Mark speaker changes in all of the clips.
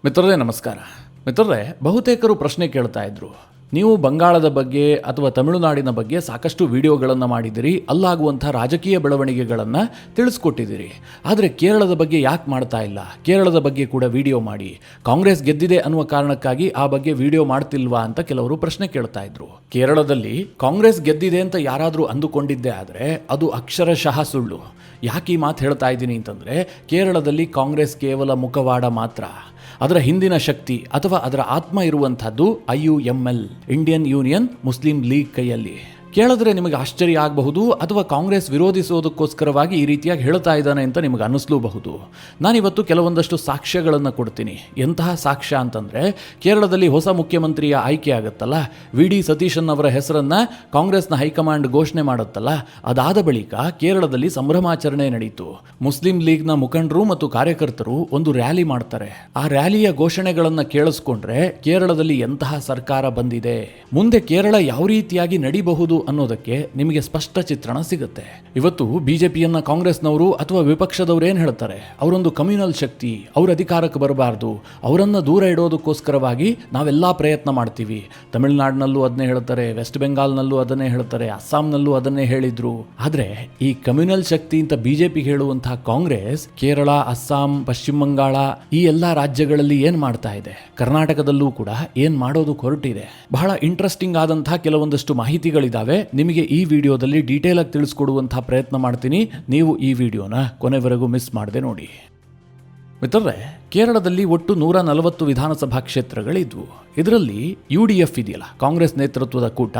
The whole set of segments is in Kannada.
Speaker 1: ಮಿತ್ರರೇ ನಮಸ್ಕಾರ. ಮಿತ್ರರೇ, ಬಹುತೇಕರು ಪ್ರಶ್ನೆ ಕೇಳ್ತಾ ಇದ್ರು, ನೀವು ಬಂಗಾಳದ ಬಗ್ಗೆ ಅಥವಾ ತಮಿಳುನಾಡಿನ ಬಗ್ಗೆ ಸಾಕಷ್ಟು ವಿಡಿಯೋಗಳನ್ನು ಮಾಡಿದಿರಿ, ಅಲ್ಲಾಗುವಂಥ ರಾಜಕೀಯ ಬೆಳವಣಿಗೆಗಳನ್ನು ತಿಳಿಸ್ಕೊಟ್ಟಿದ್ದೀರಿ. ಆದರೆ ಕೇರಳದ ಬಗ್ಗೆ ಯಾಕೆ ಮಾಡ್ತಾ ಇಲ್ಲ? ಕೇರಳದ ಬಗ್ಗೆ ಕೂಡ ವಿಡಿಯೋ ಮಾಡಿ, ಕಾಂಗ್ರೆಸ್ ಗೆದ್ದಿದೆ ಅನ್ನುವ ಕಾರಣಕ್ಕಾಗಿ ಆ ಬಗ್ಗೆ ವಿಡಿಯೋ ಮಾಡ್ತಿಲ್ವಾ ಅಂತ ಕೆಲವರು ಪ್ರಶ್ನೆ ಕೇಳ್ತಾ ಇದ್ರು. ಕೇರಳದಲ್ಲಿ ಕಾಂಗ್ರೆಸ್ ಗೆದ್ದಿದೆ ಅಂತ ಯಾರಾದರೂ ಅಂದುಕೊಂಡಿದ್ದೇ ಆದರೆ ಅದು ಅಕ್ಷರಶಃ ಸುಳ್ಳು. ಯಾಕೆ ಈ ಮಾತು ಹೇಳ್ತಾ ಇದ್ದೀನಿ ಅಂತಂದರೆ, ಕೇರಳದಲ್ಲಿ ಕಾಂಗ್ರೆಸ್ ಕೇವಲ ಮುಖವಾಡ ಮಾತ್ರ. ಅದರ ಹಿಂದಿನ ಶಕ್ತಿ ಅಥವಾ ಅದರ ಆತ್ಮ ಇರುವಂಥದ್ದು IUML, Indian union Muslim league ಕೈಯಲ್ಲಿ. ಕೇಳಿದ್ರೆ ನಿಮಗೆ ಆಶ್ಚರ್ಯ ಆಗಬಹುದು, ಅಥವಾ ಕಾಂಗ್ರೆಸ್ ವಿರೋಧಿಸೋದಕ್ಕೋಸ್ಕರವಾಗಿ ಈ ರೀತಿಯಾಗಿ ಹೇಳ್ತಾ ಇದ್ದಾನೆ ಅಂತ ನಿಮಗೆ ಅನ್ನಿಸ್ಲೂಬಹುದು. ನಾನಿವತ್ತು ಕೆಲವೊಂದಷ್ಟು ಸಾಕ್ಷ್ಯಗಳನ್ನು ಕೊಡ್ತೀನಿ. ಎಂತಹ ಸಾಕ್ಷ್ಯ ಅಂತಂದರೆ, ಕೇರಳದಲ್ಲಿ ಹೊಸ ಮುಖ್ಯಮಂತ್ರಿಯ ಆಯ್ಕೆ ಆಗುತ್ತಲ್ಲ, VD ಸತೀಶನ್ ಅವರ ಹೆಸರನ್ನು ಕಾಂಗ್ರೆಸ್ನ ಹೈಕಮಾಂಡ್ ಘೋಷಣೆ ಮಾಡುತ್ತಲ್ಲ, ಅದಾದ ಬಳಿಕ ಕೇರಳದಲ್ಲಿ ಸಂಭ್ರಮಾಚರಣೆ ನಡೆಯಿತು. ಮುಸ್ಲಿಂ ಲೀಗ್ನ ಮುಖಂಡರು ಮತ್ತು ಕಾರ್ಯಕರ್ತರು ಒಂದು ರ್ಯಾಲಿ ಮಾಡ್ತಾರೆ. ಆ ರ್ಯಾಲಿಯ ಘೋಷಣೆಗಳನ್ನು ಕೇಳಿಸ್ಕೊಂಡ್ರೆ ಕೇರಳದಲ್ಲಿ ಎಂತಹ ಸರ್ಕಾರ ಬಂದಿದೆ, ಮುಂದೆ ಕೇರಳ ಯಾವ ರೀತಿಯಾಗಿ ನಡಿಬಹುದು ಅನ್ನೋದಕ್ಕೆ ನಿಮಗೆ ಸ್ಪಷ್ಟ ಚಿತ್ರಣ ಸಿಗುತ್ತೆ. ಇವತ್ತು ಬಿಜೆಪಿಯನ್ನ ಕಾಂಗ್ರೆಸ್ನವರು ಅಥವಾ ವಿಪಕ್ಷದವರು ಏನು ಹೇಳ್ತಾರೆ? ಅವರೊಂದು ಕಮ್ಯುನಲ್ ಶಕ್ತಿ, ಅವ್ರ ಅಧಿಕಾರಕ್ಕೆ ಬರಬಾರ್ದು, ಅವರನ್ನ ದೂರ ಇಡೋದಕ್ಕೋಸ್ಕರವಾಗಿ ನಾವೆಲ್ಲ ಪ್ರಯತ್ನ ಮಾಡ್ತೀವಿ. ತಮಿಳುನಾಡಿನಲ್ಲೂ ಅದನ್ನೇ ಹೇಳ್ತಾರೆ, ವೆಸ್ಟ್ ಬೆಂಗಾಲ್ನಲ್ಲೂ ಅದನ್ನೇ ಹೇಳ್ತಾರೆ, ಅಸ್ಸಾಂನಲ್ಲೂ ಅದನ್ನೇ ಹೇಳಿದ್ರು. ಆದ್ರೆ ಈ ಕಮ್ಯುನಲ್ ಶಕ್ತಿ ಅಂತ ಬಿಜೆಪಿ ಹೇಳುವಂತಹ ಕಾಂಗ್ರೆಸ್ ಕೇರಳ, ಅಸ್ಸಾಂ, ಪಶ್ಚಿಮ ಬಂಗಾಳ ಈ ಎಲ್ಲ ರಾಜ್ಯಗಳಲ್ಲಿ ಏನ್ ಮಾಡ್ತಾ ಇದೆ, ಕರ್ನಾಟಕದಲ್ಲೂ ಕೂಡ ಏನ್ ಮಾಡೋದು ಹೊರಟಿದೆ. ಬಹಳ ಇಂಟ್ರೆಸ್ಟಿಂಗ್ ಆದಂತಹ ಕೆಲವೊಂದಷ್ಟು ಮಾಹಿತಿಗಳಿದಾವೆ. ನಿಮಗೆ ಈ ವಿಡಿಯೋದಲ್ಲಿ ಡೀಟೇಲ್ ಆಗಿ ತಿಳಿಸ್ಕೊಡುವಂತಹ ಪ್ರಯತ್ನ ಮಾಡ್ತೀನಿ. ನೀವು ಈ ವಿಡಿಯೋನ ಕೊನೆವರೆಗೂ ಮಿಸ್ ಮಾಡದೆ ನೋಡಿ. ಮಿತ್ರರೇ, ಕೇರಳದಲ್ಲಿ ಒಟ್ಟು 140 ವಿಧಾನಸಭಾ ಕ್ಷೇತ್ರಗಳಿದ್ವು. ಇದರಲ್ಲಿ UDF ಇದೆಯಲ್ಲ, ಕಾಂಗ್ರೆಸ್ ನೇತೃತ್ವದ ಕೂಟ,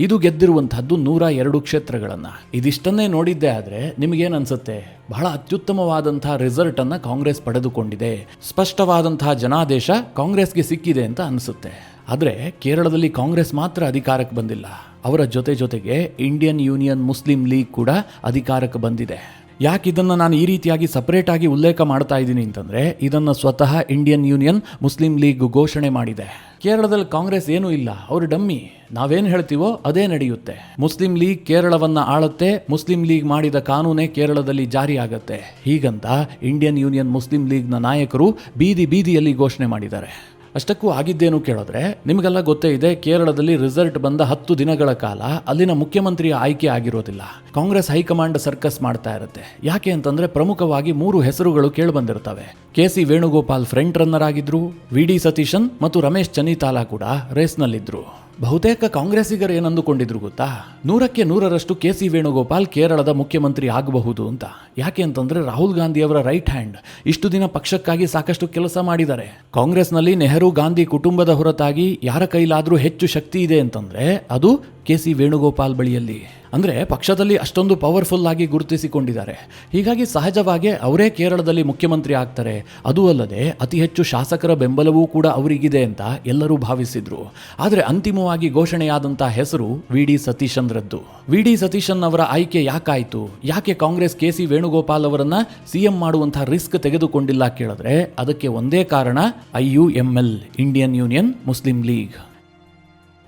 Speaker 1: ಇದು ಗೆದ್ದಿರುವಂತಹದ್ದು 102 ಕ್ಷೇತ್ರಗಳನ್ನು. ಇದಿಷ್ಟನ್ನೇ ನೋಡಿದ್ದೇ ಆದರೆ ನಿಮಗೇನು ಅನ್ಸುತ್ತೆ? ಬಹಳ ಅತ್ಯುತ್ತಮವಾದಂತಹ ರಿಸಲ್ಟ್ ಅನ್ನ ಕಾಂಗ್ರೆಸ್ ಪಡೆದುಕೊಂಡಿದೆ, ಸ್ಪಷ್ಟವಾದಂತಹ ಜನಾದೇಶ ಕಾಂಗ್ರೆಸ್ಗೆ ಸಿಕ್ಕಿದೆ ಅಂತ ಅನಿಸುತ್ತೆ. ಆದರೆ ಕೇರಳದಲ್ಲಿ ಕಾಂಗ್ರೆಸ್ ಮಾತ್ರ ಅಧಿಕಾರಕ್ಕೆ ಬಂದಿಲ್ಲ, ಅವರ ಜೊತೆಗೆ ಇಂಡಿಯನ್ ಯೂನಿಯನ್ ಮುಸ್ಲಿಂ ಲೀಗ್ ಕೂಡ ಅಧಿಕಾರಕ್ಕೆ ಬಂದಿದೆ. ಯಾಕೆ ಇದನ್ನು ನಾನು ಈ ರೀತಿಯಾಗಿ ಸಪರೇಟ್ ಆಗಿ ಉಲ್ಲೇಖ ಮಾಡ್ತಾ ಇದ್ದೀನಿ ಅಂತಂದರೆ, ಇದನ್ನು ಸ್ವತಃ ಇಂಡಿಯನ್ ಯೂನಿಯನ್ ಮುಸ್ಲಿಂ ಲೀಗ್ ಘೋಷಣೆ ಮಾಡಿದೆ. ಕೇರಳದಲ್ಲಿ ಕಾಂಗ್ರೆಸ್ ಏನೂ ಇಲ್ಲ, ಅವರು ಡಮ್ಮಿ, ನಾವೇನು ಹೇಳ್ತೀವೋ ಅದೇ ನಡೆಯುತ್ತೆ. ಮುಸ್ಲಿಂ ಲೀಗ್ ಕೇರಳವನ್ನ ಆಳುತ್ತೆ, ಮುಸ್ಲಿಂ ಲೀಗ್ ಮಾಡಿದ ಕಾನೂನೇ ಕೇರಳದಲ್ಲಿ ಜಾರಿ ಆಗತ್ತೆ, ಹೀಗಂತ ಇಂಡಿಯನ್ ಯೂನಿಯನ್ ಮುಸ್ಲಿಂ ಲೀಗ್ನ ನಾಯಕರು ಬೀದಿಯಲ್ಲಿ ಘೋಷಣೆ ಮಾಡಿದ್ದಾರೆ. ಅಷ್ಟಕ್ಕೂ ಆಗಿದ್ದೇನು ಕೇಳಿದ್ರೆ, ನಿಮಗೆಲ್ಲ ಗೊತ್ತೇ ಇದೆ, ಕೇರಳದಲ್ಲಿ ರಿಸಲ್ಟ್ ಬಂದ 10 ದಿನಗಳ ಕಾಲ ಅಲ್ಲಿನ ಮುಖ್ಯಮಂತ್ರಿಯ ಆಯ್ಕೆ ಆಗಿರೋದಿಲ್ಲ. ಕಾಂಗ್ರೆಸ್ ಹೈಕಮಾಂಡ್ ಸರ್ಕಸ್ ಮಾಡ್ತಾ ಇರುತ್ತೆ. ಯಾಕೆ ಅಂತಂದ್ರೆ, ಪ್ರಮುಖವಾಗಿ 3 ಹೆಸರುಗಳು ಕೇಳಿ ಬಂದಿರ್ತವೆ. KC ವೇಣುಗೋಪಾಲ್ ಫ್ರಂಟ್ ರನ್ನರ್ ಆಗಿದ್ರು, VD ಸತೀಶನ್ ಮತ್ತು ರಮೇಶ್ ಚೆನ್ನಿತಾಲಾ ಕೂಡ ರೇಸ್ನಲ್ಲಿದ್ರು. ಬಹುತೇಕ ಕಾಂಗ್ರೆಸ್ಸಿಗರು ಏನಂದುಕೊಂಡಿದ್ರು ಗೊತ್ತಾ? 100ಕ್ಕೆ 100ರಷ್ಟು KC ವೇಣುಗೋಪಾಲ್ ಕೇರಳದ ಮುಖ್ಯಮಂತ್ರಿ ಆಗಬಹುದು ಅಂತ. ಯಾಕೆ ಅಂತಂದ್ರೆ, ರಾಹುಲ್ ಗಾಂಧಿ ಅವರ ರೈಟ್ ಹ್ಯಾಂಡ್, ಇಷ್ಟು ದಿನ ಪಕ್ಷಕ್ಕಾಗಿ ಸಾಕಷ್ಟು ಕೆಲಸ ಮಾಡಿದ್ದಾರೆ. ಕಾಂಗ್ರೆಸ್ನಲ್ಲಿ ನೆಹರು ಗಾಂಧಿ ಕುಟುಂಬದ ಹೊರತಾಗಿ ಯಾರ ಕೈಲಾದ್ರೂ ಹೆಚ್ಚು ಶಕ್ತಿ ಇದೆ ಅಂತಂದ್ರೆ ಅದು KC ವೇಣುಗೋಪಾಲ್ ಬಳಿಯಲ್ಲಿ. ಅಂದರೆ ಪಕ್ಷದಲ್ಲಿ ಅಷ್ಟೊಂದು ಪವರ್ಫುಲ್ ಆಗಿ ಗುರುತಿಸಿಕೊಂಡಿದ್ದಾರೆ. ಹೀಗಾಗಿ ಸಹಜವಾಗಿ ಅವರೇ ಕೇರಳದಲ್ಲಿ ಮುಖ್ಯಮಂತ್ರಿ ಆಗ್ತಾರೆ. ಅದೂ ಅಲ್ಲದೆ ಅತಿ ಹೆಚ್ಚು ಶಾಸಕರ ಬೆಂಬಲವೂ ಕೂಡ ಅವರಿಗಿದೆ ಅಂತ ಎಲ್ಲರೂ ಭಾವಿಸಿದ್ರು. ಆದರೆ ಅಂತಿಮವಾಗಿ ಘೋಷಣೆಯಾದಂಥ ಹೆಸರು VD ಸತೀಶನ್ರದ್ದು. VD ಸತೀಶನ್ ಅವರ ಆಯ್ಕೆ ಯಾಕಾಯಿತು? ಯಾಕೆ ಕಾಂಗ್ರೆಸ್ KC ವೇಣುಗೋಪಾಲ್ ಅವರನ್ನ CM ಮಾಡುವಂತಹ ರಿಸ್ಕ್ ತೆಗೆದುಕೊಂಡಿಲ್ಲ ಕೇಳಿದ್ರೆ, ಅದಕ್ಕೆ ಒಂದೇ ಕಾರಣ, IUML, Indian union Muslim league.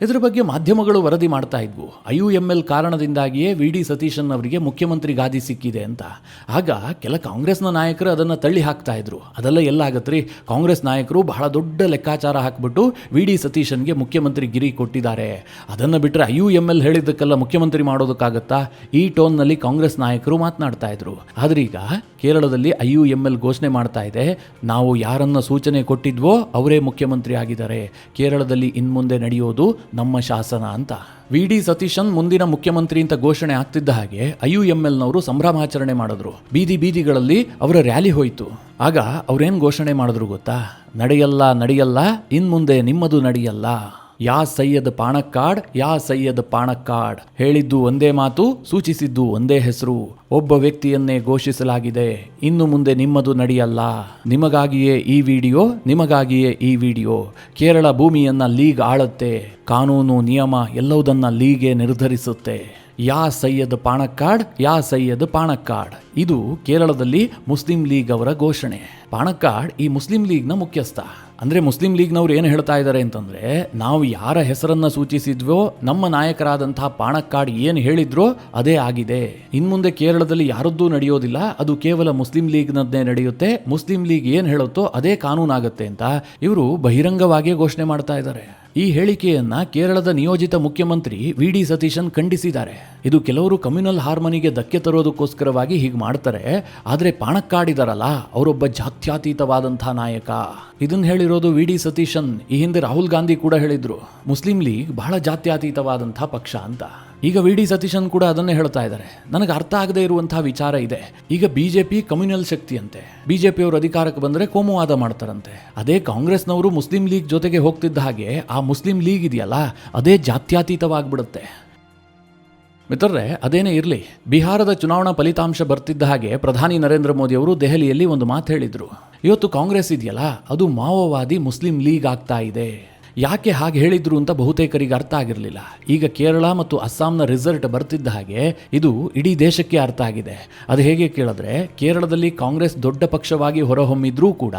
Speaker 1: ಇದರ ಬಗ್ಗೆ ಮಾಧ್ಯಮಗಳು ವರದಿ ಮಾಡ್ತಾ ಇದ್ವು. IUML ಕಾರಣದಿಂದಾಗಿಯೇ VD ಸತೀಶನ್ ಅವರಿಗೆ ಮುಖ್ಯಮಂತ್ರಿ ಗಾದಿ ಸಿಕ್ಕಿದೆ ಅಂತ. ಆಗ ಕೆಲ ಕಾಂಗ್ರೆಸ್ನ ನಾಯಕರು ಅದನ್ನು ತಳ್ಳಿ ಹಾಕ್ತಾ ಇದ್ರು. ಅದೆಲ್ಲ ಎಲ್ಲಾಗತ್ರಿ, ಕಾಂಗ್ರೆಸ್ ನಾಯಕರು ಬಹಳ ದೊಡ್ಡ ಲೆಕ್ಕಾಚಾರ ಹಾಕ್ಬಿಟ್ಟು VD ಸತೀಶನ್ಗೆ ಮುಖ್ಯಮಂತ್ರಿ ಗಿರಿ ಕೊಟ್ಟಿದ್ದಾರೆ. ಅದನ್ನು ಬಿಟ್ಟರೆ IUML ಹೇಳಿದ್ದಕ್ಕೆಲ್ಲ ಮುಖ್ಯಮಂತ್ರಿ ಮಾಡೋದಕ್ಕಾಗತ್ತಾ? ಈ ಟೋನ್ನಲ್ಲಿ ಕಾಂಗ್ರೆಸ್ ನಾಯಕರು ಮಾತನಾಡ್ತಾ ಇದ್ರು. ಆದ್ರೆ ಈಗ ಕೇರಳದಲ್ಲಿ IUML ಘೋಷಣೆ ಮಾಡ್ತಾ ಇದೆ, ನಾವು ಯಾರನ್ನ ಸೂಚನೆ ಕೊಟ್ಟಿದ್ವೋ ಅವರೇ ಮುಖ್ಯಮಂತ್ರಿ ಆಗಿದ್ದಾರೆ, ಕೇರಳದಲ್ಲಿ ಇನ್ಮುಂದೆ ನಡೆಯೋದು ನಮ್ಮ ಶಾಸನ ಅಂತ. VD ಸತೀಶನ್ ಮುಂದಿನ ಮುಖ್ಯಮಂತ್ರಿ ಅಂತ ಘೋಷಣೆ ಆಗ್ತಿದ್ದ ಹಾಗೆ IUMLನವರು ಸಂಭ್ರಮಾಚರಣೆ ಮಾಡಿದ್ರು. ಬೀದಿಗಳಲ್ಲಿ ಅವರ ರ್ಯಾಲಿ ಹೋಯಿತು. ಆಗ ಅವ್ರೇನ್ ಘೋಷಣೆ ಮಾಡಿದ್ರು ಗೊತ್ತಾ? ನಡೆಯಲ್ಲ, ಇನ್ಮುಂದೆ ನಿಮ್ಮದು ನಡೆಯಲ್ಲ. ಯಾ ಸೈಯದ್ ಪಾಣಕ್ಕಾಡ್, ಯಾ ಸೈಯದ್ ಪಾಣಕ್ಕಾಡ್. ಹೇಳಿದ್ದು ಒಂದೇ ಮಾತು, ಸೂಚಿಸಿದ್ದು ಒಂದೇ ಹೆಸರು. ಒಬ್ಬ ವ್ಯಕ್ತಿಯನ್ನೇ ಘೋಷಿಸಲಾಗಿದೆ, ಇನ್ನು ಮುಂದೆ ನಿಮ್ಮದು ನಡೆಯಲ್ಲ. ನಿಮಗಾಗಿಯೇ ಈ ವಿಡಿಯೋ. ಕೇರಳ ಭೂಮಿಯನ್ನ ಲೀಗ್ ಆಳುತ್ತೆ, ಕಾನೂನು ನಿಯಮ ಎಲ್ಲವುದನ್ನ ಲೀಗೆ ನಿರ್ಧರಿಸುತ್ತೆ. ಯಾ ಸೈಯದ್ ಪಾಣಕ್ಕಾಡ್, ಯಾ ಸೈಯದ್ ಪಾಣಕ್ಕಾಡ್. ಇದು ಕೇರಳದಲ್ಲಿ ಮುಸ್ಲಿಂ ಲೀಗ್ ಅವರ ಘೋಷಣೆ. ಪಾಣಕ್ಕಾಡ್ ಈ ಮುಸ್ಲಿಂ ಲೀಗ್ನ ಮುಖ್ಯಸ್ಥ. ಅಂದರೆ ಮುಸ್ಲಿಂ ಲೀಗ್ನವ್ರು ಏನು ಹೇಳ್ತಾ ಇದ್ದಾರೆ ಅಂತಂದರೆ, ನಾವು ಯಾರ ಹೆಸರನ್ನು ಸೂಚಿಸಿದ್ವೋ ನಮ್ಮ ನಾಯಕರಾದಂತಹ ಪಾಣಕ್ಕಾಡ್ ಏನು ಹೇಳಿದ್ರೋ ಅದೇ ಆಗಿದೆ. ಇನ್ಮುಂದೆ ಕೇರಳದಲ್ಲಿ ಯಾರದ್ದೂ ನಡೆಯೋದಿಲ್ಲ, ಅದು ಕೇವಲ ಮುಸ್ಲಿಂ ಲೀಗ್ನದ್ದೇ ನಡೆಯುತ್ತೆ. ಮುಸ್ಲಿಂ ಲೀಗ್ ಏನು ಹೇಳುತ್ತೋ ಅದೇ ಕಾನೂನಾಗುತ್ತೆ ಅಂತ ಇವರು ಬಹಿರಂಗವಾಗಿಯೇ ಘೋಷಣೆ ಮಾಡ್ತಾ ಇದ್ದಾರೆ. ಈ ಹೇಳಿಕೆಯನ್ನ ಕೇರಳದ ನಿಯೋಜಿತ ಮುಖ್ಯಮಂತ್ರಿ ವಿ.ಡಿ. ಸತೀಶನ್ ಖಂಡಿಸಿದ್ದಾರೆ. ಇದು ಕೆಲವರು ಕಮ್ಯುನಲ್ ಹಾರ್ಮನಿಗೆ ಧಕ್ಕೆ ತರೋದಕ್ಕೋಸ್ಕರವಾಗಿ ಹೀಗೆ ಮಾಡ್ತಾರೆ. ಆದರೆ ಪಾಣಕ್ಕಾಡಿದಾರಲ್ಲ, ಅವರೊಬ್ಬ ಜಾತ್ಯತೀತವಾದಂತಹ ನಾಯಕ. ಇದನ್ನ ಹೇಳಿರೋದು ವಿ.ಡಿ. ಸತೀಶನ್. ಈ ಹಿಂದೆ ರಾಹುಲ್ ಗಾಂಧಿ ಕೂಡ ಹೇಳಿದ್ರು, ಮುಸ್ಲಿಂ ಲೀಗ್ ಬಹಳ ಜಾತ್ಯತೀತವಾದಂತಹ ಪಕ್ಷ ಅಂತ. ಈಗ ವಿ.ಡಿ. ಸತೀಶನ್ ಕೂಡ ಅದನ್ನೇ ಹೇಳ್ತಾ ಇದ್ದಾರೆ. ನನಗೆ ಅರ್ಥ ಆಗದೆ ಇರುವಂತಹ ವಿಚಾರ ಇದೆ. ಈಗ ಬಿಜೆಪಿ ಕಮ್ಯುನಲ್ ಶಕ್ತಿಯಂತೆ, ಬಿಜೆಪಿಯವರು ಅಧಿಕಾರಕ್ಕೆ ಬಂದರೆ ಕೋಮುವಾದ ಮಾಡ್ತಾರಂತೆ. ಅದೇ ಕಾಂಗ್ರೆಸ್ನವರು ಮುಸ್ಲಿಂ ಲೀಗ್ ಜೊತೆಗೆ ಹೋಗ್ತಿದ್ದ ಹಾಗೆ ಆ ಮುಸ್ಲಿಂ ಲೀಗ್ ಇದೆಯಲ್ಲ, ಅದೇ ಜಾತ್ಯತೀತವಾಗ್ಬಿಡುತ್ತೆ. ಮಿತ್ರರೇ, ಅದೇನೇ ಇರಲಿ, ಬಿಹಾರದ ಚುನಾವಣಾ ಫಲಿತಾಂಶ ಬರ್ತಿದ್ದ ಹಾಗೆ ಪ್ರಧಾನಿ ನರೇಂದ್ರ ಮೋದಿ ಅವರು ದೆಹಲಿಯಲ್ಲಿ ಒಂದು ಮಾತು ಹೇಳಿದ್ರು. ಇವತ್ತು ಕಾಂಗ್ರೆಸ್ ಇದೆಯಲ್ಲ, ಅದು ಮಾವೋವಾದಿ ಮುಸ್ಲಿಂ ಲೀಗ್ ಆಗ್ತಾ ಇದೆ. ಯಾಕೆ ಹಾಗೆ ಹೇಳಿದ್ರು ಅಂತ ಬಹುತೇಕರಿಗೆ ಅರ್ಥ ಆಗಿರಲಿಲ್ಲ. ಈಗ ಕೇರಳ ಮತ್ತು ಅಸ್ಸಾಂನ ರಿಸಲ್ಟ್ ಬರ್ತಿದ್ದ ಹಾಗೆ ಇದು ಇಡೀ ದೇಶಕ್ಕೆ ಅರ್ಥ ಆಗಿದೆ. ಅದು ಹೇಗೆ ಕೇಳಿದ್ರೆ, ಕೇರಳದಲ್ಲಿ ಕಾಂಗ್ರೆಸ್ ದೊಡ್ಡ ಪಕ್ಷವಾಗಿ ಹೊರಹೊಮ್ಮಿದ್ರೂ ಕೂಡ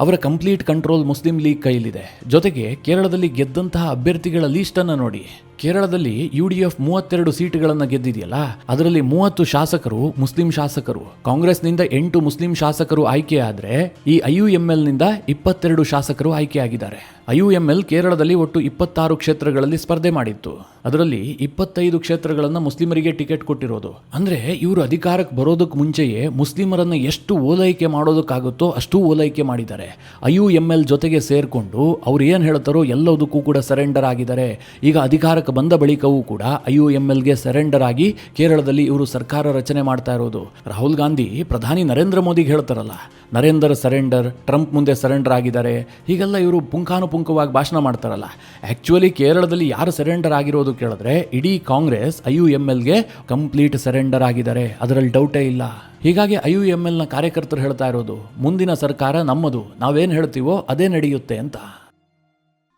Speaker 1: ಅವರ ಕಂಪ್ಲೀಟ್ ಕಂಟ್ರೋಲ್ ಮುಸ್ಲಿಂ ಲೀಗ್ ಕೈಲಿದೆ. ಜೊತೆಗೆ ಕೇರಳದಲ್ಲಿ ಗೆದ್ದಂತಹ ಅಭ್ಯರ್ಥಿಗಳ ಲೀಸ್ಟನ್ನು ನೋಡಿ. ಕೇರಳದಲ್ಲಿ UDF 32 ಸೀಟುಗಳನ್ನು ಗೆದ್ದಿದೆಯಲ್ಲ, ಅದರಲ್ಲಿ 30 ಶಾಸಕರು ಮುಸ್ಲಿಂ ಶಾಸಕರು. ಕಾಂಗ್ರೆಸ್ನಿಂದ 8 ಮುಸ್ಲಿಂ ಶಾಸಕರು ಆಯ್ಕೆಯಾದರೆ ಈ IUMLನಿಂದ 22 ಶಾಸಕರು ಆಯ್ಕೆಯಾಗಿದ್ದಾರೆ. IUML ಕೇರಳದಲ್ಲಿ ಒಟ್ಟು 26 ಕ್ಷೇತ್ರಗಳಲ್ಲಿ ಸ್ಪರ್ಧೆ ಮಾಡಿತ್ತು. ಅದರಲ್ಲಿ 25 ಕ್ಷೇತ್ರಗಳನ್ನು ಮುಸ್ಲಿಮರಿಗೆ ಟಿಕೆಟ್ ಕೊಟ್ಟಿರೋದು. ಅಂದ್ರೆ ಇವರು ಅಧಿಕಾರಕ್ಕೆ ಬರೋದಕ್ಕೆ ಮುಂಚೆಯೇ ಮುಸ್ಲಿಮರನ್ನ ಎಷ್ಟು ಓಲೈಕೆ ಮಾಡೋದಕ್ಕಾಗುತ್ತೋ ಅಷ್ಟು ಓಲೈಕೆ ಮಾಡಿದ್ದಾರೆ. IUML ಜೊತೆಗೆ ಸೇರ್ಕೊಂಡು ಅವ್ರು ಏನು ಹೇಳ್ತಾರೋ ಎಲ್ಲದಕ್ಕೂ ಕೂಡ ಸರೆಂಡರ್ ಆಗಿದ್ದಾರೆ. ಈಗ ಅಧಿಕಾರಕ್ಕೆ ಬಂದ ಬಳಿಕವೂ ಕೂಡ IUMLಗೆ ಸರೆಂಡರ್ ಆಗಿ ಕೇರಳದಲ್ಲಿ ಇವರು ಸರ್ಕಾರ ರಚನೆ ಮಾಡ್ತಾ ಇರೋದು. ರಾಹುಲ್ ಗಾಂಧಿ ಪ್ರಧಾನಿ ನರೇಂದ್ರ ಮೋದಿಗೆ ಹೇಳ್ತಾರಲ್ಲ, ನರೇಂದ್ರ ಸರೆಂಡರ್, ಟ್ರಂಪ್ ಮುಂದೆ ಸರೆಂಡರ್ ಆಗಿದ್ದಾರೆ, ಹೀಗೆಲ್ಲ ಇವರು ಪುಂಖಾನುಪುಂಖವಾಗಿ ಭಾಷಣ ಮಾಡ್ತಾರಲ್ಲ. ಆ್ಯಕ್ಚುಲಿ ಕೇರಳದಲ್ಲಿ ಯಾರು ಸರೆಂಡರ್ ಆಗಿರೋದು ಕೇಳಿದ್ರೆ ಇಡೀ ಕಾಂಗ್ರೆಸ್ IUMLಗೆ ಕಂಪ್ಲೀಟ್ ಸರೆಂಡರ್ ಆಗಿದ್ದಾರೆ, ಅದರಲ್ಲಿ ಡೌಟೇ ಇಲ್ಲ. ಹೀಗಾಗಿ IUMLನ ಕಾರ್ಯಕರ್ತರು ಹೇಳ್ತಾ ಇರೋದು, ಮುಂದಿನ ಸರ್ಕಾರ ನಮ್ಮದು, ನಾವೇನು ಹೇಳ್ತೀವೋ ಅದೇ ನಡೆಯುತ್ತೆ ಅಂತ.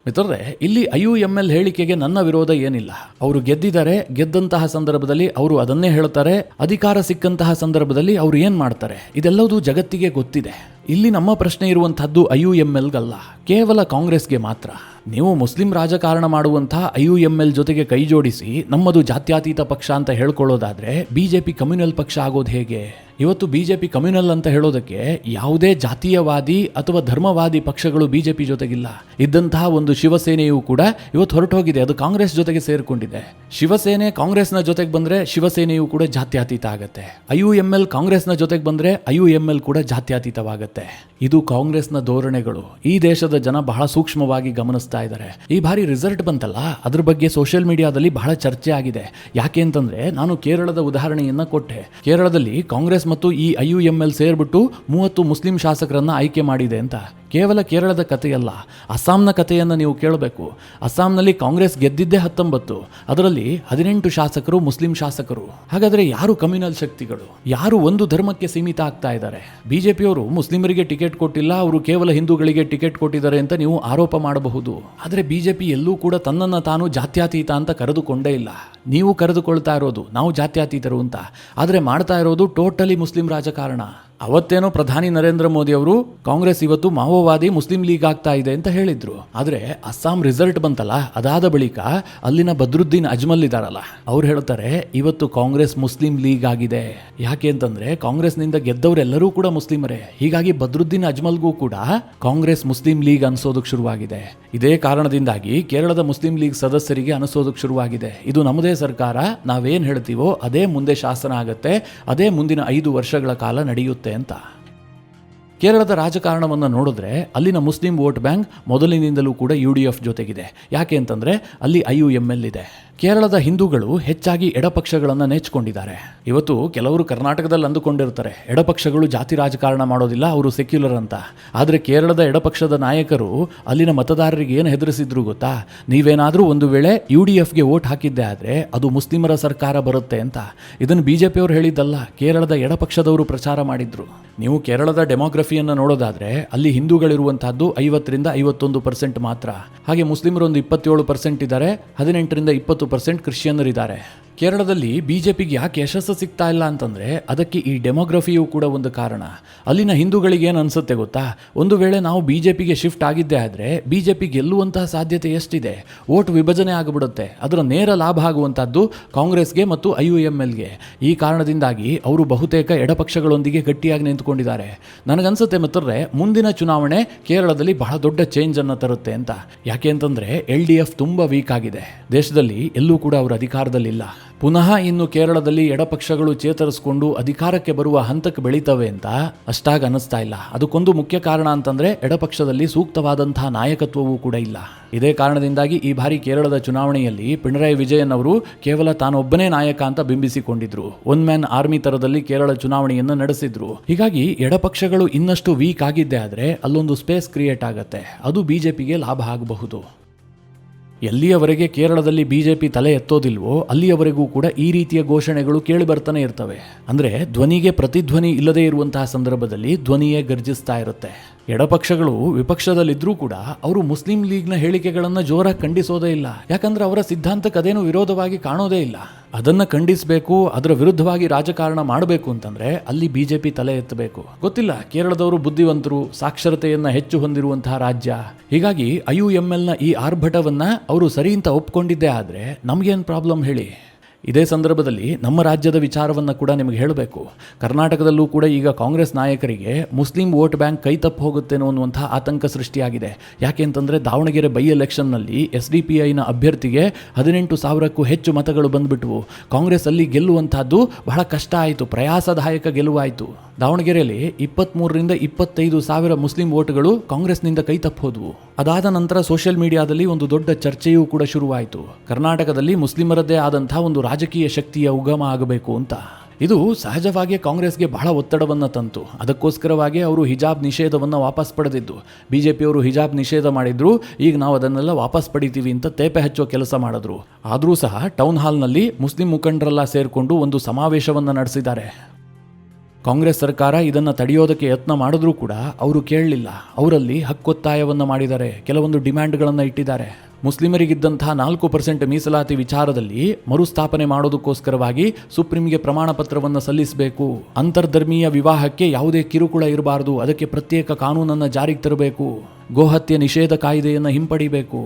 Speaker 1: ಮಿತ್ರರೇ, ಇಲ್ಲಿ IUML ಹೇಳಿಕೆಗೆ ನನ್ನ ವಿರೋಧ ಏನಿಲ್ಲ. ಅವರು ಗೆದ್ದಿದ್ದಾರೆ, ಗೆದ್ದಂತಹ ಸಂದರ್ಭದಲ್ಲಿ ಅವರು ಅದನ್ನೇ ಹೇಳ್ತಾರೆ. ಅಧಿಕಾರ ಸಿಕ್ಕಂತಹ ಸಂದರ್ಭದಲ್ಲಿ ಅವರು ಏನು ಮಾಡ್ತಾರೆ ಇದೆಲ್ಲವೂ ಜಗತ್ತಿಗೆ ಗೊತ್ತಿದೆ. ಇಲ್ಲಿ ನಮ್ಮ ಪ್ರಶ್ನೆ ಇರುವಂತಹದ್ದು IUMLಗಲ್ಲ, ಕೇವಲ ಕಾಂಗ್ರೆಸ್ಗೆ ಮಾತ್ರ. ನೀವು ಮುಸ್ಲಿಂ ರಾಜಕಾರಣ ಮಾಡುವಂತಹ IUML ಜೊತೆಗೆ ಕೈ ಜೋಡಿಸಿ ನಮ್ಮದು ಜಾತ್ಯತೀತ ಪಕ್ಷ ಅಂತ ಹೇಳ್ಕೊಳ್ಳೋದಾದ್ರೆ ಬಿಜೆಪಿ ಕಮ್ಯುನಲ್ ಪಕ್ಷ ಆಗೋದು ಹೇಗೆ? ಇವತ್ತು ಬಿಜೆಪಿ ಕಮ್ಯುನಲ್ ಅಂತ ಹೇಳೋದಕ್ಕೆ ಯಾವುದೇ ಜಾತೀಯವಾದಿ ಅಥವಾ ಧರ್ಮವಾದಿ ಪಕ್ಷಗಳು ಬಿಜೆಪಿ ಜೊತೆಗಿಲ್ಲ. ಇದ್ದಂತಹ ಒಂದು ಶಿವಸೇನೆಯೂ ಕೂಡ ಇವತ್ತು ಹೊರಟೋಗಿದೆ, ಅದು ಕಾಂಗ್ರೆಸ್ ಜೊತೆಗೆ ಸೇರಿಕೊಂಡಿದೆ. ಶಿವಸೇನೆ ಕಾಂಗ್ರೆಸ್ನ ಜೊತೆಗೆ ಬಂದ್ರೆ ಶಿವಸೇನೆಯೂ ಕೂಡ ಜಾತ್ಯತೀತ ಆಗತ್ತೆ. IUML ಕಾಂಗ್ರೆಸ್ನ ಜೊತೆಗೆ ಬಂದ್ರೆ IUML ಕೂಡ ಜಾತ್ಯತೀತವಾಗತ್ತೆ. ಇದು ಕಾಂಗ್ರೆಸ್ನ ಧೋರಣೆಗಳು. ಈ ದೇಶದ ಜನ ಬಹಳ ಸೂಕ್ಷ್ಮವಾಗಿ ಗಮನಿಸ್ತಾ ಇದ್ದಾರೆ. ಈ ಬಾರಿ ರಿಸಲ್ಟ್ ಬಂತಲ್ಲ, ಅದ್ರ ಬಗ್ಗೆ ಸೋಷಿಯಲ್ ಮೀಡಿಯಾದಲ್ಲಿ ಬಹಳ ಚರ್ಚೆ ಆಗಿದೆ. ಯಾಕೆ ಅಂತಂದ್ರೆ, ನಾನು ಕೇರಳದ ಉದಾಹರಣೆಯನ್ನ ಕೊಟ್ಟೆ. ಕೇರಳದಲ್ಲಿ ಕಾಂಗ್ರೆಸ್ ಮತ್ತು ಈ IUML ಸೇರ್ಬಿಟ್ಟು 30 ಮುಸ್ಲಿಂ ಶಾಸಕರನ್ನ ಆಯ್ಕೆ ಮಾಡಿದೆ ಅಂತ. ಕೇವಲ ಕೇರಳದ ಕಥೆಯಲ್ಲ, ಅಸ್ಸಾಂನ ಕಥೆಯನ್ನು ನೀವು ಕೇಳಬೇಕು. ಅಸ್ಸಾಂನಲ್ಲಿ ಕಾಂಗ್ರೆಸ್ ಗೆದ್ದಿದ್ದೇ 19, ಅದರಲ್ಲಿ 18 ಶಾಸಕರು ಮುಸ್ಲಿಂ ಶಾಸಕರು. ಹಾಗಾದ್ರೆ ಯಾರು ಕಮ್ಯುನಲ್ ಶಕ್ತಿಗಳು? ಯಾರು ಒಂದು ಧರ್ಮಕ್ಕೆ ಸೀಮಿತ ಆಗ್ತಾ ಇದ್ದಾರೆ? ಬಿಜೆಪಿಯವರು ಮುಸ್ಲಿಮರಿಗೆ ಟಿಕೆಟ್ ಕೊಟ್ಟಿಲ್ಲ, ಅವರು ಕೇವಲ ಹಿಂದೂಗಳಿಗೆ ಟಿಕೆಟ್ ಕೊಟ್ಟಿದ್ದಾರೆ ಅಂತ ನೀವು ಆರೋಪ ಮಾಡಬಹುದು. ಆದರೆ ಬಿಜೆಪಿ ಎಲ್ಲೂ ಕೂಡ ತನ್ನನ್ನು ತಾನು ಜಾತ್ಯತೀತ ಅಂತ ಕರೆದುಕೊಂಡೇ ಇಲ್ಲ. ನೀವು ಕರೆದುಕೊಳ್ತಾ ಇರೋದು ನಾವು ಜಾತ್ಯತೀತರು ಅಂತ, ಆದರೆ ಮಾಡ್ತಾ ಇರೋದು ಟೋಟಲಿ ಮುಸ್ಲಿಂ ರಾಜಕಾರಣ. ಅವತ್ತೇನೋ ಪ್ರಧಾನಿ ನರೇಂದ್ರ ಮೋದಿ ಅವರು ಕಾಂಗ್ರೆಸ್ ಇವತ್ತು ಮಾವೋವಾದಿ ಮುಸ್ಲಿಂ ಲೀಗ್ ಆಗ್ತಾ ಇದೆ ಅಂತ ಹೇಳಿದ್ರು. ಆದರೆ ಅಸ್ಸಾಂ ರಿಸಲ್ಟ್ ಬಂತಲ್ಲ, ಅದಾದ ಬಳಿಕ ಅಲ್ಲಿನ ಬದ್ರುದ್ದೀನ್ ಅಜ್ಮಲ್ ಇದಾರಲ್ಲ, ಅವ್ರು ಹೇಳ್ತಾರೆ ಇವತ್ತು ಕಾಂಗ್ರೆಸ್ ಮುಸ್ಲಿಂ ಲೀಗ್ ಆಗಿದೆ. ಯಾಕೆ ಅಂತಂದ್ರೆ ಕಾಂಗ್ರೆಸ್ನಿಂದ ಗೆದ್ದವರೆಲ್ಲರೂ ಕೂಡ ಮುಸ್ಲಿಮರೇ. ಹೀಗಾಗಿ ಬದ್ರುದ್ದೀನ್ ಅಜ್ಮಲ್ಗೂ ಕೂಡ ಕಾಂಗ್ರೆಸ್ ಮುಸ್ಲಿಂ ಲೀಗ್ ಅನಿಸೋದಕ್ಕೆ ಶುರುವಾಗಿದೆ. ಇದೇ ಕಾರಣದಿಂದಾಗಿ ಕೇರಳದ ಮುಸ್ಲಿಂ ಲೀಗ್ ಸದಸ್ಯರಿಗೆ ಅನಿಸೋದಕ್ಕೆ ಶುರುವಾಗಿದೆ, ಇದು ನಮ್ಮದೇ ಸರ್ಕಾರ, ನಾವೇನು ಹೇಳ್ತೀವೋ ಅದೇ ಮುಂದೆ ಶಾಸನ ಆಗತ್ತೆ, ಅದೇ ಮುಂದಿನ 5 ವರ್ಷಗಳ ಕಾಲ ನಡೆಯುತ್ತೆ ಅಂತ. ಕೇರಳದ ರಾಜಕಾರಣವನ್ನು ನೋಡಿದ್ರೆ ಅಲ್ಲಿನ ಮುಸ್ಲಿಂ ವೋಟ್ ಬ್ಯಾಂಕ್ ಮೊದಲಿನಿಂದಲೂ ಕೂಡ UDF ಜೊತೆಗಿದೆ. ಯಾಕೆ ಅಂತಂದ್ರೆ ಅಲ್ಲಿ IUML ಇದೆ. ಕೇರಳದ ಹಿಂದೂಗಳು ಹೆಚ್ಚಾಗಿ ಎಡಪಕ್ಷಗಳನ್ನು ನೆಚ್ಕೊಂಡಿದ್ದಾರೆ. ಇವತ್ತು ಕೆಲವರು ಕರ್ನಾಟಕದಲ್ಲಿ ಅಂದುಕೊಂಡಿರ್ತಾರೆ ಎಡಪಕ್ಷಗಳು ಜಾತಿ ರಾಜಕಾರಣ ಮಾಡೋದಿಲ್ಲ, ಅವರು ಸೆಕ್ಯುಲರ್ ಅಂತ. ಆದರೆ ಕೇರಳದ ಎಡಪಕ್ಷದ ನಾಯಕರು ಅಲ್ಲಿನ ಮತದಾರರಿಗೆ ಏನು ಹೆದರಿಸಿದ್ರು ಗೊತ್ತಾ? ನೀವೇನಾದರೂ ಒಂದು ವೇಳೆ UDFಗೆ ವೋಟ್ ಹಾಕಿದ್ದೆ ಆದರೆ ಅದು ಮುಸ್ಲಿಮರ ಸರ್ಕಾರ ಬರುತ್ತೆ ಅಂತ. ಇದನ್ನು ಬಿಜೆಪಿಯವರು ಹೇಳಿದ್ದಲ್ಲ, ಕೇರಳದ ಎಡಪಕ್ಷದವರು ಪ್ರಚಾರ ಮಾಡಿದ್ರು. ನೀವು ಕೇರಳದ ಡೆಮೋಗ್ರಫಿಯನ್ನು ನೋಡೋದಾದ್ರೆ ಅಲ್ಲಿ ಹಿಂದೂಗಳಿರುವಂತಹದ್ದು 50ರಿಂದ 51% ಮಾತ್ರ. ಹಾಗೆ ಮುಸ್ಲಿಮರು ಒಂದು 27% ಇದ್ದಾರೆ, 18ರಿಂದ 20% ಕ್ರಿಶ್ಚಿಯನ್ನರಿದ್ದಾರೆ. ಕೇರಳದಲ್ಲಿ ಬಿಜೆಪಿಗೆ ಯಾಕೆ ಯಶಸ್ಸು ಸಿಗ್ತಾ ಇಲ್ಲ ಅಂತಂದರೆ ಅದಕ್ಕೆ ಈ ಡೆಮೋಗ್ರಫಿಯೂ ಕೂಡ ಒಂದು ಕಾರಣ. ಅಲ್ಲಿನ ಹಿಂದೂಗಳಿಗೆ ಏನು ಅನಿಸುತ್ತೆ ಗೊತ್ತಾ, ಒಂದು ವೇಳೆ ನಾವು ಬಿಜೆಪಿಗೆ ಶಿಫ್ಟ್ ಆಗಿದ್ದೇ ಆದರೆ ಬಿಜೆಪಿ ಗೆಲ್ಲುವಂತಹ ಸಾಧ್ಯತೆ ಎಷ್ಟಿದೆ, ವೋಟ್ ವಿಭಜನೆ ಆಗಿಬಿಡುತ್ತೆ, ಅದರ ನೇರ ಲಾಭ ಆಗುವಂಥದ್ದು ಕಾಂಗ್ರೆಸ್ಗೆ ಮತ್ತು IUMLಗೆ. ಈ ಕಾರಣದಿಂದಾಗಿ ಅವರು ಬಹುತೇಕ ಎಡಪಕ್ಷಗಳೊಂದಿಗೆ ಗಟ್ಟಿಯಾಗಿ ನಿಂತುಕೊಂಡಿದ್ದಾರೆ. ನನಗನ್ಸುತ್ತೆ ಮಿತ್ರರೇ, ಮುಂದಿನ ಚುನಾವಣೆ ಕೇರಳದಲ್ಲಿ ಬಹಳ ದೊಡ್ಡ ಚೇಂಜ್ ಅನ್ನು ತರುತ್ತೆ ಅಂತ. ಯಾಕೆ ಅಂತಂದರೆ LDF ತುಂಬ ವೀಕ್ ಆಗಿದೆ, ದೇಶದಲ್ಲಿ ಎಲ್ಲೂ ಕೂಡ ಅವರು ಅಧಿಕಾರದಲ್ಲಿಲ್ಲ. ಪುನಃ ಇನ್ನು ಕೇರಳದಲ್ಲಿ ಎಡಪಕ್ಷಗಳು ಚೇತರಿಸಿಕೊಂಡು ಅಧಿಕಾರಕ್ಕೆ ಬರುವ ಹಂತಕ್ಕೆ ಬೆಳೀತವೆ ಅಂತ ಅಷ್ಟಾಗಿ ಅನ್ನಿಸ್ತಾ ಇಲ್ಲ. ಅದಕ್ಕೊಂದು ಮುಖ್ಯ ಕಾರಣ ಅಂತಂದ್ರೆ ಎಡಪಕ್ಷದಲ್ಲಿ ಸೂಕ್ತವಾದಂತಹ ನಾಯಕತ್ವವೂ ಕೂಡ ಇಲ್ಲ. ಇದೇ ಕಾರಣದಿಂದಾಗಿ ಈ ಬಾರಿ ಕೇರಳದ ಚುನಾವಣೆಯಲ್ಲಿ ಪಿಣರಾಯಿ ವಿಜಯನ್ ಅವರು ಕೇವಲ ತಾನೊಬ್ಬನೇ ನಾಯಕ ಅಂತ ಬಿಂಬಿಸಿಕೊಂಡಿದ್ರು. ಒನ್ ಮ್ಯಾನ್ ಆರ್ಮಿ ತರದಲ್ಲಿ ಕೇರಳ ಚುನಾವಣೆಯನ್ನು ನಡೆಸಿದ್ರು. ಹೀಗಾಗಿ ಎಡಪಕ್ಷಗಳು ಇನ್ನಷ್ಟು ವೀಕ್ ಆಗಿದ್ದೇ ಆದರೆ ಅಲ್ಲೊಂದು ಸ್ಪೇಸ್ ಕ್ರಿಯೇಟ್ ಆಗುತ್ತೆ, ಅದು ಬಿಜೆಪಿಗೆ ಲಾಭ ಆಗಬಹುದು. ಎಲ್ಲಿಯವರೆಗೆ ಕೇರಳದಲ್ಲಿ ಬಿಜೆಪಿ ತಲೆ ಎತ್ತೋದಿಲ್ವೋ ಅಲ್ಲಿಯವರೆಗೂ ಕೂಡ ಈ ರೀತಿಯ ಘೋಷಣೆಗಳು ಕೇಳಿ ಬರ್ತಾನೆ ಇರ್ತವೆ. ಅಂದರೆ ಧ್ವನಿಗೆ ಪ್ರತಿಧ್ವನಿ ಇಲ್ಲದೇ ಇರುವಂತಹ ಸಂದರ್ಭದಲ್ಲಿ ಧ್ವನಿಯೇ ಗರ್ಜಿಸ್ತಾ ಇರುತ್ತೆ. ಎಡಪಕ್ಷಗಳು ವಿಪಕ್ಷದಲ್ಲಿದ್ದರೂ ಕೂಡ ಅವರು ಮುಸ್ಲಿಂ ಲೀಗ್ನ ಹೇಳಿಕೆಗಳನ್ನು ಜೋರಾಗಿ ಖಂಡಿಸೋದೇ ಇಲ್ಲ. ಯಾಕಂದ್ರೆ ಅವರ ಸಿದ್ಧಾಂತಕ್ಕೆ ಅದೇನು ವಿರೋಧವಾಗಿ ಕಾಣೋದೇ ಇಲ್ಲ. ಅದನ್ನು ಖಂಡಿಸಬೇಕು, ಅದರ ವಿರುದ್ಧವಾಗಿ ರಾಜಕಾರಣ ಮಾಡಬೇಕು ಅಂತಂದ್ರೆ ಅಲ್ಲಿ ಬಿಜೆಪಿ ತಲೆ ಎತ್ತಬೇಕು. ಗೊತ್ತಿಲ್ಲ, ಕೇರಳದವರು ಬುದ್ಧಿವಂತರು, ಸಾಕ್ಷರತೆಯನ್ನು ಹೆಚ್ಚು ಹೊಂದಿರುವಂತಹ ರಾಜ್ಯ. ಹೀಗಾಗಿ IUMLನ ಈ ಆರ್ಭಟವನ್ನ ಅವರು ಸರಿ ಅಂತ ಒಪ್ಕೊಂಡಿದ್ದೇ ಆದರೆ ನಮಗೇನು ಪ್ರಾಬ್ಲಮ್ ಹೇಳಿ. ಇದೇ ಸಂದರ್ಭದಲ್ಲಿ ನಮ್ಮ ರಾಜ್ಯದ ವಿಚಾರವನ್ನು ಕೂಡ ನಿಮಗೆ ಹೇಳಬೇಕು. ಕರ್ನಾಟಕದಲ್ಲೂ ಕೂಡ ಈಗ ಕಾಂಗ್ರೆಸ್ ನಾಯಕರಿಗೆ ಮುಸ್ಲಿಂ ವೋಟ್ ಬ್ಯಾಂಕ್ ಕೈ ತಪ್ಪು ಹೋಗುತ್ತೇನೋ ಅನ್ನುವಂಥ ಆತಂಕ ಸೃಷ್ಟಿಯಾಗಿದೆ. ಯಾಕೆ ಅಂತಂದರೆ ದಾವಣಗೆರೆ ಬೈ ಎಲೆಕ್ಷನ್ನಲ್ಲಿ SDPIನ ಅಭ್ಯರ್ಥಿಗೆ 18,000ಕ್ಕೂ ಹೆಚ್ಚು ಮತಗಳು ಬಂದುಬಿಟ್ವು. ಕಾಂಗ್ರೆಸ್ ಅಲ್ಲಿ ಗೆಲ್ಲುವಂಥದ್ದು ಬಹಳ ಕಷ್ಟ ಆಯಿತು, ಪ್ರಯಾಸದಾಯಕ ಗೆಲುವಾಯಿತು. ದಾವಣಗೆರೆಯಲ್ಲಿ 23,000ರಿಂದ 25,000 ಮುಸ್ಲಿಂ ವೋಟ್ಗಳು ಕಾಂಗ್ರೆಸ್ನಿಂದ ಕೈ ತಪ್ಪು ಹೋದವು. ಅದಾದ ನಂತರ ಸೋಷಿಯಲ್ ಮೀಡಿಯಾದಲ್ಲಿ ಒಂದು ದೊಡ್ಡ ಚರ್ಚೆಯೂ ಕೂಡ ಶುರುವಾಯಿತು. ಕರ್ನಾಟಕದಲ್ಲಿ ಮುಸ್ಲಿಮರದ್ದೇ ಆದಂತಹ ಒಂದು ರಾಜಕೀಯ ಶಕ್ತಿಯ ಉಗಮ ಆಗಬೇಕು ಅಂತ. ಇದು ಸಹಜವಾಗಿ ಕಾಂಗ್ರೆಸ್ಗೆ ಬಹಳ ಒತ್ತಡವನ್ನು ತಂತು. ಅದಕ್ಕೋಸ್ಕರವಾಗಿ ಅವರು ಹಿಜಾಬ್ ನಿಷೇಧವನ್ನು ವಾಪಸ್ ಪಡೆದಿದ್ದು. ಬಿಜೆಪಿಯವರು ಹಿಜಾಬ್ ನಿಷೇಧ ಮಾಡಿದ್ರು, ಈಗ ನಾವು ಅದನ್ನೆಲ್ಲ ವಾಪಸ್ ಪಡಿತೀವಿ ಅಂತ ತೇಪೆ ಹಚ್ಚೋ ಕೆಲಸ ಮಾಡಿದ್ರು. ಆದರೂ ಸಹ ಟೌನ್ ಹಾಲ್ನಲ್ಲಿ ಮುಸ್ಲಿಂ ಮುಖಂಡರೆಲ್ಲ ಸೇರಿಕೊಂಡು ಒಂದು ಸಮಾವೇಶವನ್ನು ನಡೆಸಿದ್ದಾರೆ. ಕಾಂಗ್ರೆಸ್ ಸರ್ಕಾರ ಇದನ್ನು ತಡೆಯೋದಕ್ಕೆ ಯತ್ನ ಮಾಡಿದ್ರೂ ಕೂಡ ಅವರು ಕೇಳಲಿಲ್ಲ. ಅವರಲ್ಲಿ ಹಕ್ಕೊತ್ತಾಯವನ್ನು ಮಾಡಿದ್ದಾರೆ, ಕೆಲವೊಂದು ಡಿಮ್ಯಾಂಡ್ಗಳನ್ನು ಇಟ್ಟಿದ್ದಾರೆ. ಮುಸ್ಲಿಮರಿಗಿದ್ದಂತಹ 4% ಮೀಸಲಾತಿ ವಿಚಾರದಲ್ಲಿ ಮರುಸ್ಥಾಪನೆ ಮಾಡೋದಕ್ಕೋಸ್ಕರವಾಗಿ ಸುಪ್ರೀಂಗೆ ಪ್ರಮಾಣ ಪತ್ರವನ್ನು ಸಲ್ಲಿಸಬೇಕು. ಅಂತರ್ಧರ್ಮೀಯ ವಿವಾಹಕ್ಕೆ ಯಾವುದೇ ಕಿರುಕುಳ ಇರಬಾರದು, ಅದಕ್ಕೆ ಪ್ರತ್ಯೇಕ ಕಾನೂನನ್ನು ಜಾರಿಗೆ ತರಬೇಕು. ಗೋಹತ್ಯೆ ನಿಷೇಧ ಕಾಯ್ದೆಯನ್ನು ಹಿಂಪಡಿಬೇಕು.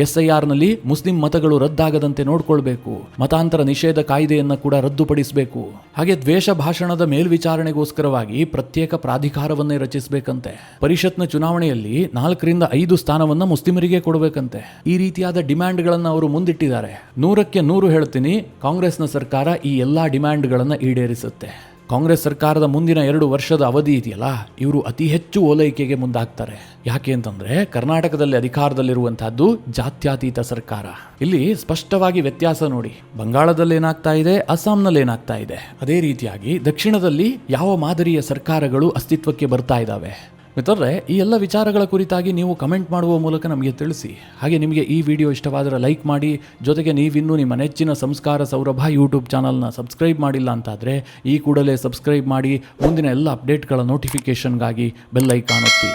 Speaker 1: SIRನಲ್ಲಿ ಮುಸ್ಲಿಂ ಮತಗಳು ರದ್ದಾಗದಂತೆ ನೋಡ್ಕೊಳ್ಬೇಕು. ಮತಾಂತರ ನಿಷೇಧ ಕಾಯ್ದೆಯನ್ನು ಕೂಡ ರದ್ದುಪಡಿಸಬೇಕು. ಹಾಗೆ ದ್ವೇಷ ಭಾಷಣದ ಮೇಲ್ವಿಚಾರಣೆಗೋಸ್ಕರವಾಗಿ ಪ್ರತ್ಯೇಕ ಪ್ರಾಧಿಕಾರವನ್ನೇ ರಚಿಸಬೇಕಂತೆ. ಪರಿಷತ್ನ ಚುನಾವಣೆಯಲ್ಲಿ 4ರಿಂದ 5 ಸ್ಥಾನವನ್ನು ಮುಸ್ಲಿಮರಿಗೆ ಕೊಡಬೇಕಂತೆ. ಈ ರೀತಿಯಾದ ಡಿಮ್ಯಾಂಡ್ಗಳನ್ನು ಅವರು ಮುಂದಿಟ್ಟಿದ್ದಾರೆ. 100ಕ್ಕೆ 100 ಹೇಳ್ತೀನಿ, ಕಾಂಗ್ರೆಸ್ನ ಸರ್ಕಾರ ಈ ಎಲ್ಲಾ ಡಿಮ್ಯಾಂಡ್ಗಳನ್ನು ಈಡೇರಿಸುತ್ತೆ. ಕಾಂಗ್ರೆಸ್ ಸರ್ಕಾರದ ಮುಂದಿನ 2 ವರ್ಷದ ಅವಧಿ ಇದೆಯಲ್ಲ, ಇವರು ಅತಿ ಹೆಚ್ಚು ಓಲೈಕೆಗೆ ಮುಂದಾಗ್ತಾರೆ. ಯಾಕೆ ಅಂತಂದ್ರೆ ಕರ್ನಾಟಕದಲ್ಲಿ ಅಧಿಕಾರದಲ್ಲಿರುವಂತಹದ್ದು ಜಾತ್ಯತೀತ ಸರ್ಕಾರ. ಇಲ್ಲಿ ಸ್ಪಷ್ಟವಾಗಿ ವ್ಯತ್ಯಾಸ ನೋಡಿ. ಬಂಗಾಳದಲ್ಲಿ ಏನಾಗ್ತಾ ಇದೆ, ಅಸ್ಸಾಂನಲ್ಲಿ ಏನಾಗ್ತಾ ಇದೆ, ಅದೇ ರೀತಿಯಾಗಿ ದಕ್ಷಿಣದಲ್ಲಿ ಯಾವ ಮಾದರಿಯ ಸರ್ಕಾರಗಳು ಅಸ್ತಿತ್ವಕ್ಕೆ ಬರ್ತಾ ಇದ್ದಾವೆ. ಮಿತ್ರರೇ, ಈ ಎಲ್ಲ ವಿಚಾರಗಳ ಕುರಿತಾಗಿ ನೀವು ಕಮೆಂಟ್ ಮಾಡುವ ಮೂಲಕ ನಮಗೆ ತಿಳಿಸಿ. ಹಾಗೆ ನಿಮಗೆ ಈ ವಿಡಿಯೋ ಇಷ್ಟವಾದರೆ ಲೈಕ್ ಮಾಡಿ. ಜೊತೆಗೆ ನೀವಿನ್ನೂ ನಿಮ್ಮ ನೆಚ್ಚಿನ ಸಂಸ್ಕಾರ ಸೌರಭ ಯೂಟ್ಯೂಬ್ ಚಾನಲ್ನ ಸಬ್ಸ್ಕ್ರೈಬ್ ಮಾಡಿಲ್ಲ ಅಂತಾದರೆ ಈ ಕೂಡಲೇ ಸಬ್ಸ್ಕ್ರೈಬ್ ಮಾಡಿ. ಮುಂದಿನ ಎಲ್ಲ ಅಪ್ಡೇಟ್ಗಳ ನೋಟಿಫಿಕೇಷನ್ಗಾಗಿ ಬೆಲ್ ಐಕಾನ್ ಒತ್ತಿ.